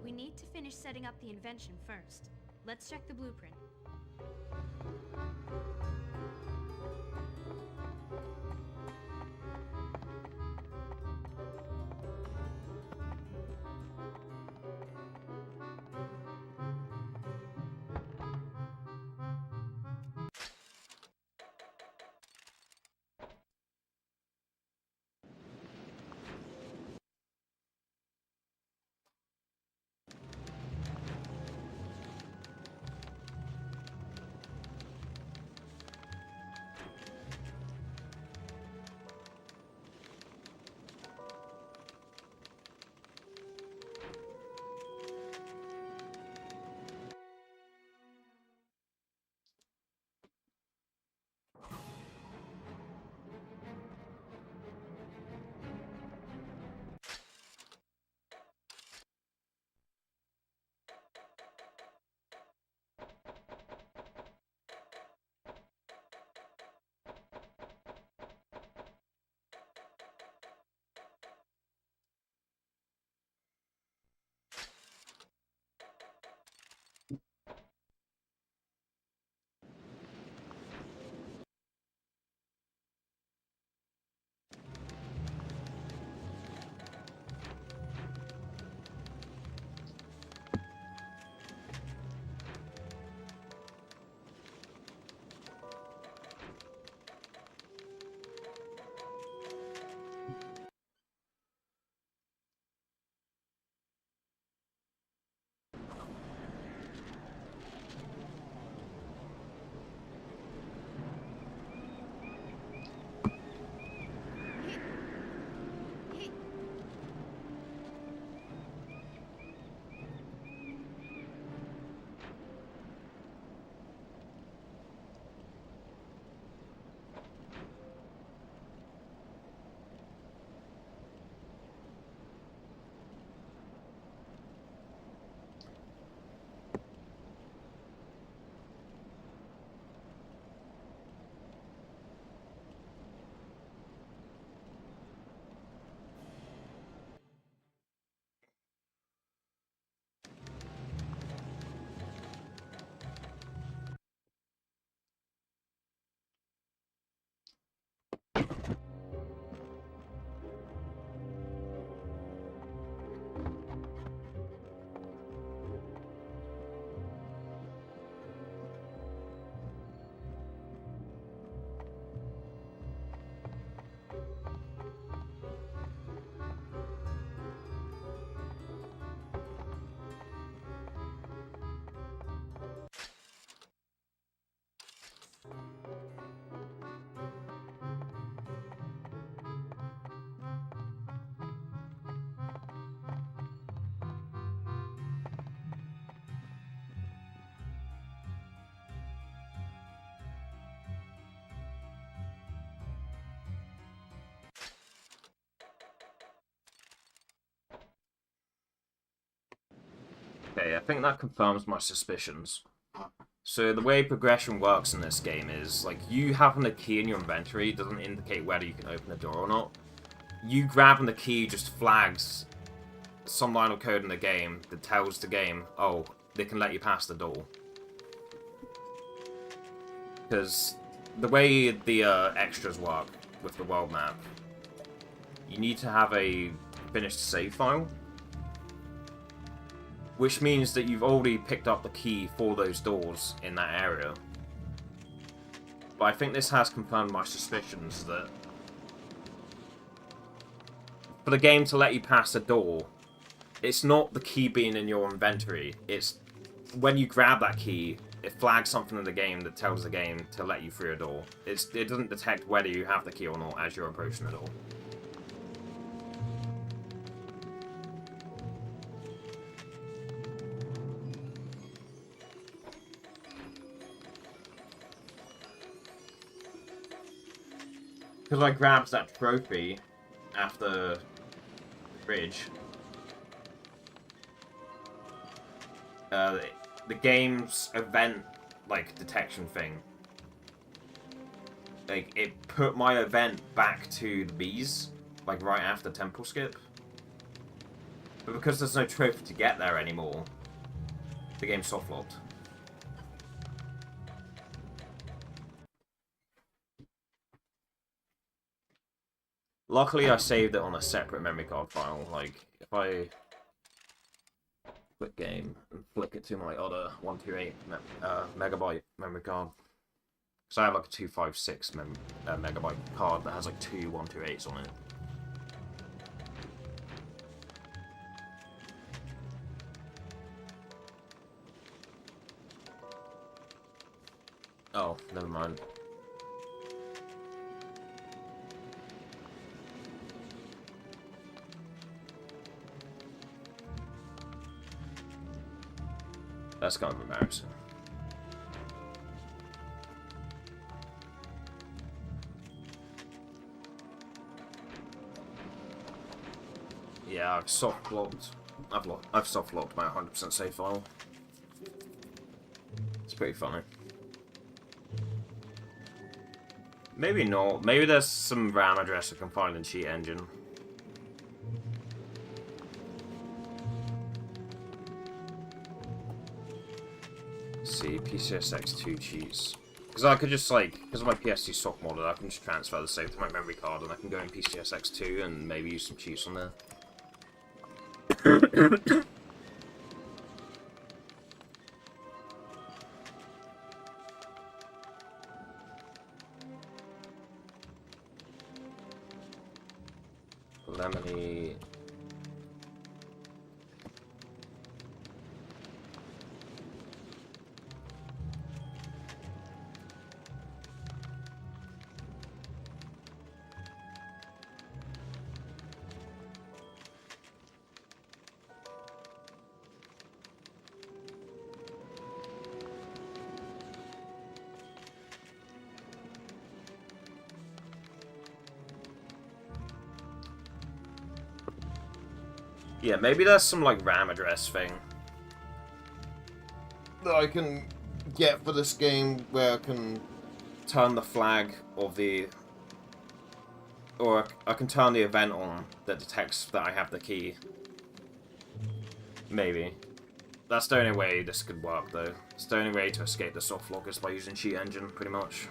We need to finish setting up the invention first. Let's check the blueprint. Okay, I think that confirms my suspicions. So the way progression works in this game is, like, you having a key in your inventory doesn't indicate whether you can open the door or not. You grabbing the key just flags some line of code in the game that tells the game, oh, they can let you pass the door. Because the way the extras work with the world map, you need to have a finished save file, which means that you've already picked up the key for those doors in that area. But I think this has confirmed my suspicions that for the game to let you pass the door, it's not the key being in your inventory, it's when you grab that key, it flags something in the game that tells the game to let you through a door. It doesn't detect whether you have the key or not as you're approaching the door. Because I grabbed that trophy after the bridge. The game's event, like, detection thing, like, it put my event back to the bees, like, right after temple skip. But because there's no trophy to get there anymore, the game's soft-locked. Luckily, I saved it on a separate memory card file. Like, if I quit game and flick it to my other 128 megabyte memory card, because I have like a 256 megabyte card that has like two 128s on it. Oh, never mind. That's kind of embarrassing. Yeah, I've soft locked. I've soft locked my 100% save file. It's pretty funny. Maybe not. Maybe there's some RAM address I can find in Cheat Engine. See, PCSX2 cheats. Because I could just, like, because of my PS2 sock modder, I can just transfer the save to my memory card and I can go in PCSX2 and maybe use some cheats on there. Lemony. Yeah, maybe there's some, like, RAM address thing that I can get for this game where I can turn the flag of the... Or I can turn the event on that detects that I have the key. Maybe. That's the only way this could work, though. It's the only way to escape the soft lock is by using Cheat Engine, pretty much.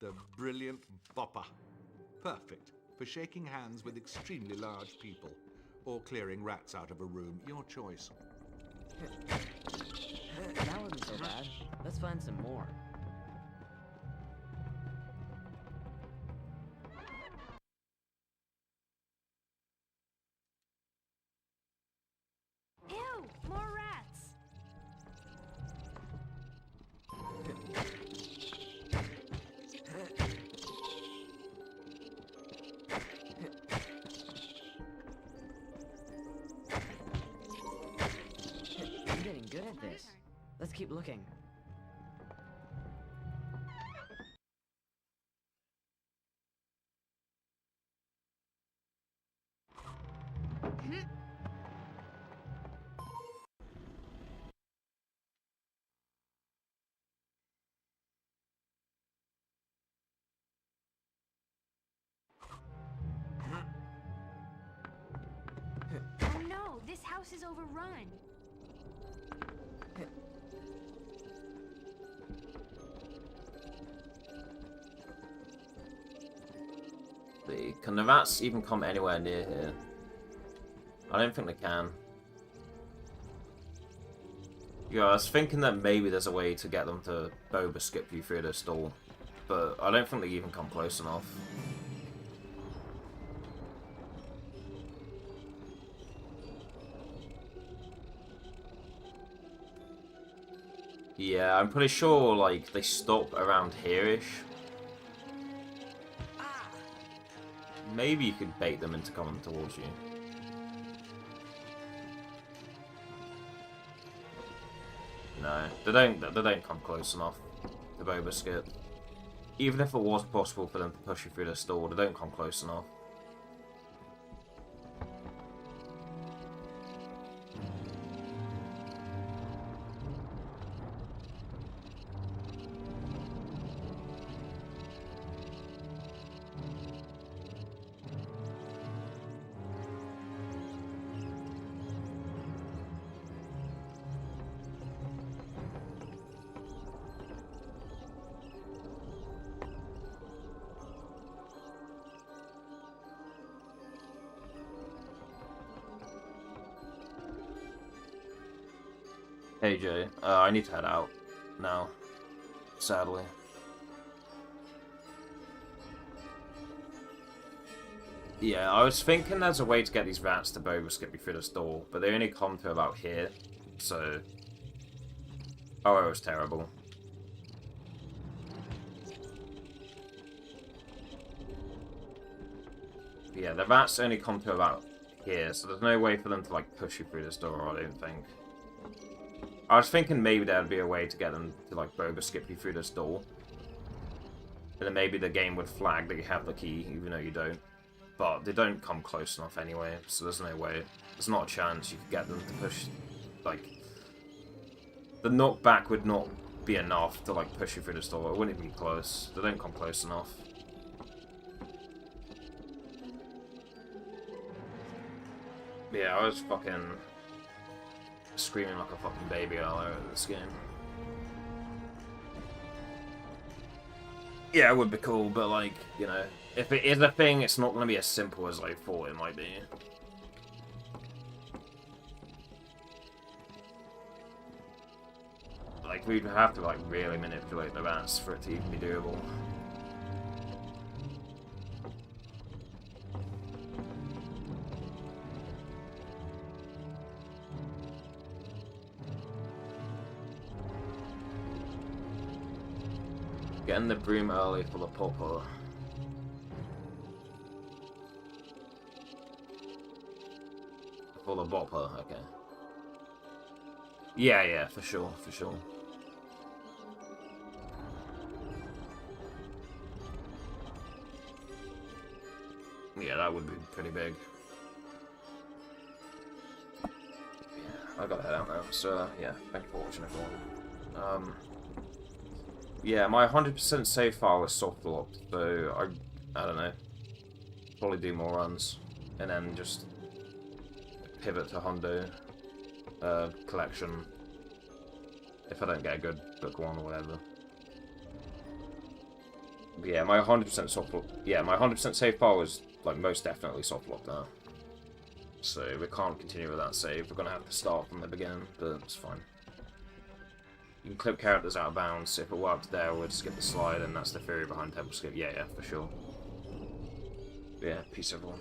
The brilliant bopper. Perfect for shaking hands with extremely large people or clearing rats out of a room. Your choice. That wasn't so bad. Let's find some more. Ew! More rats! I'm getting good at this. Let's keep looking. Oh no! This house is overrun! Can the rats even come anywhere near here? I don't think they can. Yeah, I was thinking that maybe there's a way to get them to boba skip you through this door, but I don't think they even come close enough. Yeah, I'm pretty sure, like, they stop around here-ish. Maybe you could bait them into coming towards you. No, they don't come close enough to boba skip. Even if it was possible for them to push you through this door, they don't come close enough. Hey Jay, I need to head out now, sadly. Yeah, I was thinking there's a way to get these rats to boba skip me through this door, but they only come to about here, so... Oh, it was terrible. Yeah, the rats only come to about here, so there's no way for them to, like, push you through this door, I don't think. I was thinking maybe there'd be a way to get them to, like, boba skip you through this door. And then maybe the game would flag that you have the key, even though you don't. But they don't come close enough anyway, so there's no way. There's not a chance you could get them to push, like... The knockback would not be enough to, like, push you through this door. It wouldn't even be close. They don't come close enough. Yeah, I was fucking... screaming like a fucking baby all over this game. Yeah, it would be cool, but like, you know, if it is a thing, it's not going to be as simple as I thought it might be. Like, we'd have to, like, really manipulate the rats for it to even be doable. Getting the broom early for the popper. For the bopper, okay. Yeah, for sure, for sure. Yeah, that would be pretty big. Yeah, I gotta head out now, so yeah, thank you for watching everyone. Yeah, my 100% save file is soft locked, so I don't know. Probably do more runs, and then just pivot to Hondo collection if I don't get a good book one or whatever. Yeah, my 100% soft lock. Yeah, my 100% save file was like most definitely soft locked now. So we can't continue with that save. We're gonna have to start from the beginning, but it's fine. You can clip characters out of bounds. If it worked there, we'd skip the slide, and that's the theory behind temple skip. Yeah, for sure. Yeah, peace everyone.